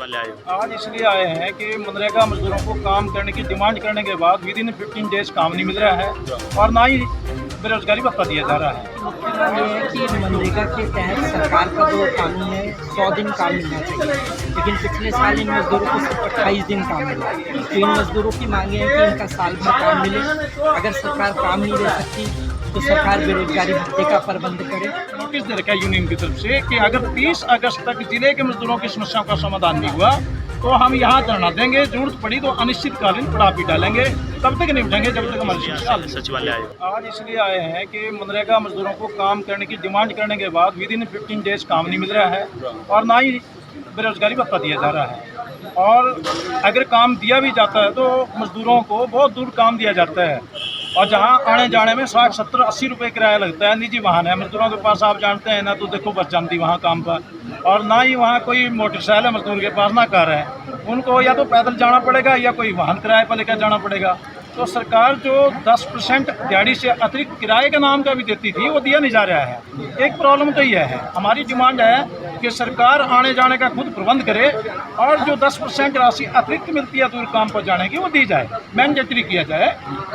वाले आए हो? आज इसलिए आए हैं कि मनरेगा मजदूरों को काम करने की डिमांड करने के बाद विद इन 15 डेज काम नहीं मिल रहा है और ना ही बेरोजगारी भत्ता दिया जा रहा है। मुख्य बात यह है कि मनरेगा के तहत सरकार का जो कानून है 100 दिन काम मिलना चाहिए, लेकिन पिछले साल इन मजदूरों को सिर्फ 28 दिन काम मिला। तो इन मजदूरों की मांगे हैं कि इनका साल भर काम मिले। अगर सरकार काम नहीं दे सकती तो सरकार बेरोजगारी भत्ते का प्रबंध करे। नोटिस दे रखा है यूनियन की तरफ से कि अगर 30 अगस्त तक जिले के मजदूरों की समस्याओं का समाधान नहीं हुआ तो हम यहाँ धरना देंगे, जरूरत पड़ी तो अनिश्चितकालीन पड़ाव भी डालेंगे, तब तक नहीं उठेंगे जब तक हमारी समस्या। सचिवालय आए हो? आज इसलिए आए हैं कि मनरेगा मजदूरों को काम करने की डिमांड करने के बाद विद इन 15 डेज काम नहीं मिल रहा है और ना ही बेरोजगारी भत्ता दिया जा रहा है। और अगर काम दिया भी जाता है तो मजदूरों को बहुत दूर काम दिया जाता है और जहाँ आने जाने में 60, 70, 80 रुपये किराया लगता है। निजी वाहन है मजदूरों के पास, आप जानते हैं ना, तो देखो बस जानती वहाँ काम पर, और ना ही वहाँ कोई मोटरसाइकिल है मजदूर के पास, ना कार है। उनको या तो पैदल जाना पड़ेगा या कोई वाहन किराए पर लेकर जाना पड़ेगा। तो सरकार जो 10% दिहाड़ी से अतिरिक्त किराए के नाम का भी देती थी वो दिया नहीं जा रहा है। एक प्रॉब्लम तो यह है, हमारी डिमांड है कि सरकार आने जाने का खुद प्रबंध करे और जो 10% राशि अतिरिक्त मिलती है दूर काम पर जाने की वो दी जाए, मैंडेटरी किया जाए।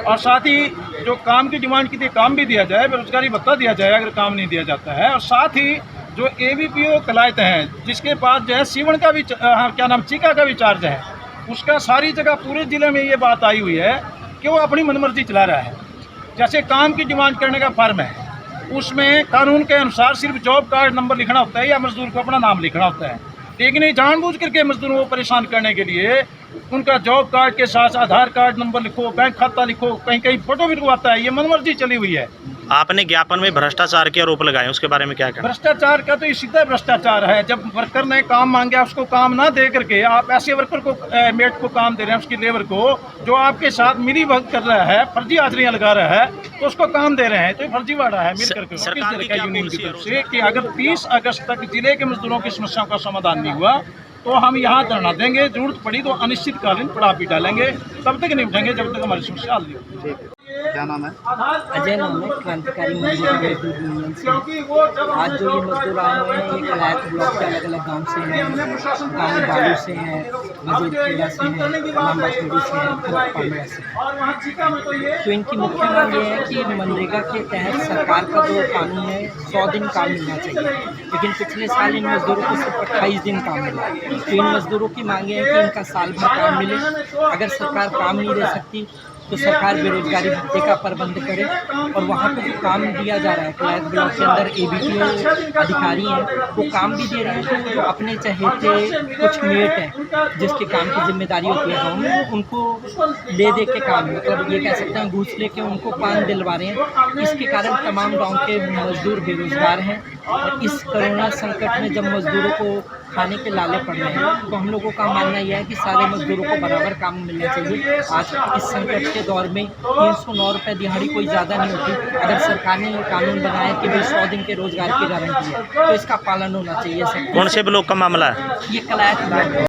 और साथ ही जो काम की डिमांड की थी काम भी दिया जाए, बेरोजगारी भत्ता दिया जाए अगर काम नहीं दिया जाता है। और साथ ही जो ABPO कलायत हैं जिसके पास जो है सीवन का भी चीका का भी चार्ज है, उसका सारी जगह पूरे ज़िले में ये बात आई हुई है कि वो अपनी मनमर्जी चला रहा है। जैसे काम की डिमांड करने का फॉर्म है, उसमें कानून के अनुसार सिर्फ जॉब कार्ड नंबर लिखना होता है या मजदूर को अपना नाम लिखना होता है, लेकिन ये जानबूझ करके मजदूरों को परेशान करने के लिए उनका जॉब कार्ड के साथ आधार कार्ड नंबर लिखो, बैंक खाता लिखो, कहीं कहीं फोटो भी लगवाता है। ये मनमर्जी चली हुई है। आपने ज्ञापन में भ्रष्टाचार के आरोप लगाए, उसके बारे में क्या कहा? भ्रष्टाचार का तो ये सीधा भ्रष्टाचार है। जब वर्कर ने काम मांगा उसको काम ना दे करके आप ऐसे वर्कर को मेट को काम दे रहे हैं, उसकी लेबर को जो आपके साथ मिली भगत कर रहा है, फर्जी हाजिरियां लगा रहा है, तो उसको काम दे रहे हैं, तो ये फर्जीवाड़ा है। मिल करके सरकार की क्या यूनियन की पॉलिसी है तरफ से कि अगर 30 अगस्त तक जिले के मजदूरों की समस्याओं का समाधान नहीं हुआ तो हम यहाँ धरना देंगे, जरूरत पड़ी तो अनिश्चितकालीन पड़ाव भी डालेंगे, तब तक नहीं उठेंगे जब तक हमारी समस्या हल नहीं होगी। क्या नाम है? अजय नाम है, क्रांतिकारी मजदूर यूनियन से। आज जो ये मजदूर आए हुए हैं ये कलायत ब्लॉक के अलग अलग गांव से हैं, गाँव बालू से हैं, वजीरखेड़ा से हैं, लाम्बाछोड़ी से हैं, पांडा से हैं। तो इनकी मुख्य मांग ये है कि मनरेगा के तहत सरकार का जो कानून है 100 दिन काम मिलना चाहिए, लेकिन पिछले साल इन मजदूरों को सिर्फ 28 दिन काम मिला। तो इन मजदूरों की मांगे हैं कि इनका साल भर काम मिले। अगर सरकार काम नहीं दे सकती तो सरकार बेरोजगारी भत्ते का प्रबंध करे। और वहाँ पे जो काम दिया जा रहा है कलायत ब्लॉक के अंदर ABPO अधिकारी हैं, वो काम भी दे रहे हैं। तो अपने चहेते कुछ मेट हैं जिसके काम की जिम्मेदारी होती है गाँव में, उनको ले दे के काम, मतलब ये कह सकते हैं घूस लेके उनको काम दिलवा रहे हैं। इसके कारण तमाम गाँव के मजदूर बेरोजगार हैं। और इस कोरोना संकट में जब मजदूरों को खाने के लाले पड़ रहे हैं तो हम लोगों का मानना यह है कि सारे मजदूरों को बराबर काम मिलना चाहिए। आज इस संकट के दौर में 309 रुपये दिहाड़ी कोई ज़्यादा नहीं होती। अगर सरकार ने ये कानून बनाया कि भाई 100 दिन के रोजगार की गारंटी है तो इसका पालन होना चाहिए। कौन से ब्लॉक का मामला है? ये कलायत ब्लॉक